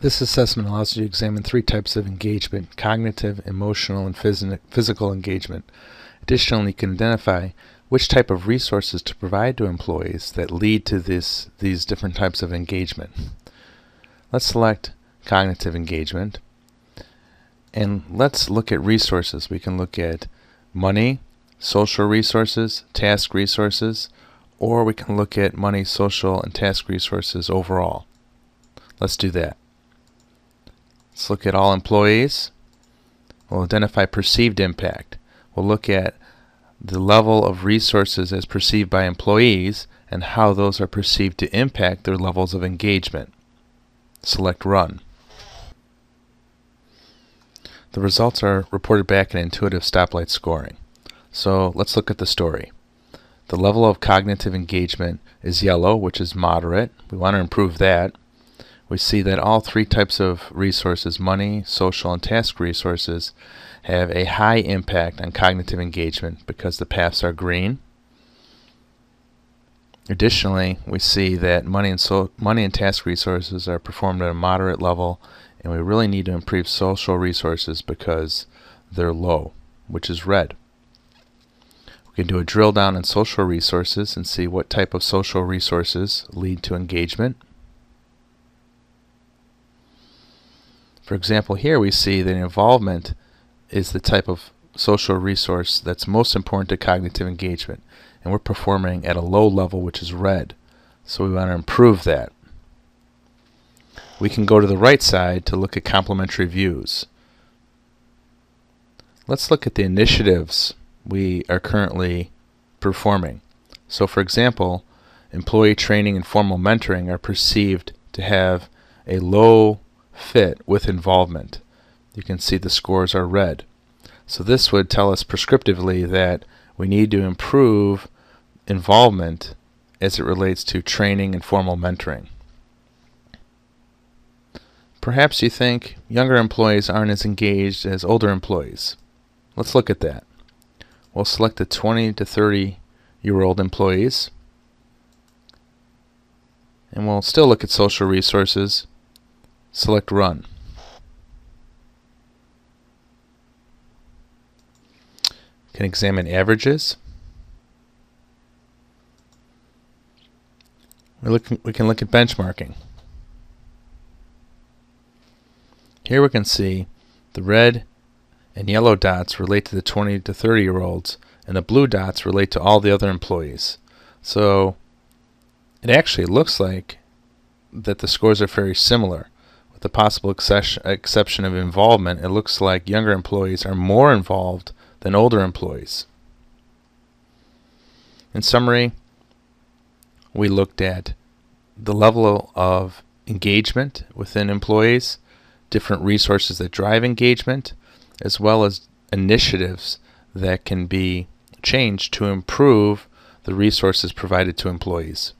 This assessment allows you to examine three types of engagement: cognitive, emotional, and physical engagement. Additionally, you can identify which type of resources to provide to employees that lead to these different types of engagement. Let's select cognitive engagement, and let's look at resources. We can look at money, social resources, task resources, or we can look at money, social, and task resources overall. Let's do that. Let's look at all employees. We'll identify perceived impact. We'll look at the level of resources as perceived by employees and how those are perceived to impact their levels of engagement. Select Run. The results are reported back in intuitive stoplight scoring. So let's look at the story. The level of cognitive engagement is yellow, which is moderate. We want to improve that. We see that all three types of resources, money, social, and task resources, have a high impact on cognitive engagement because the paths are green. Additionally, we see that money and task resources are performed at a moderate level, and we really need to improve social resources because they're low, which is red. We can do a drill down in social resources and see what type of social resources lead to engagement. For example, here we see that involvement is the type of social resource that's most important to cognitive engagement, and we're performing at a low level, which is red. So we want to improve that. We can go to the right side to look at complementary views. Let's look at the initiatives we are currently performing. So for example, employee training and formal mentoring are perceived to have a low fit with involvement. You can see the scores are red. So this would tell us prescriptively that we need to improve involvement as it relates to training and formal mentoring. Perhaps you think younger employees aren't as engaged as older employees. Let's look at that. We'll select the 20 to 30-year-old employees, and we'll still look at social resources. Select Run. Can examine averages. We can look at benchmarking. Here we can see the red and yellow dots relate to the 20 to 30-year-olds, and the blue dots relate to all the other employees. So it actually looks like that the scores are very similar. With the possible exception of involvement, it looks like younger employees are more involved than older employees. In summary, we looked at the level of engagement within employees, different resources that drive engagement, as well as initiatives that can be changed to improve the resources provided to employees.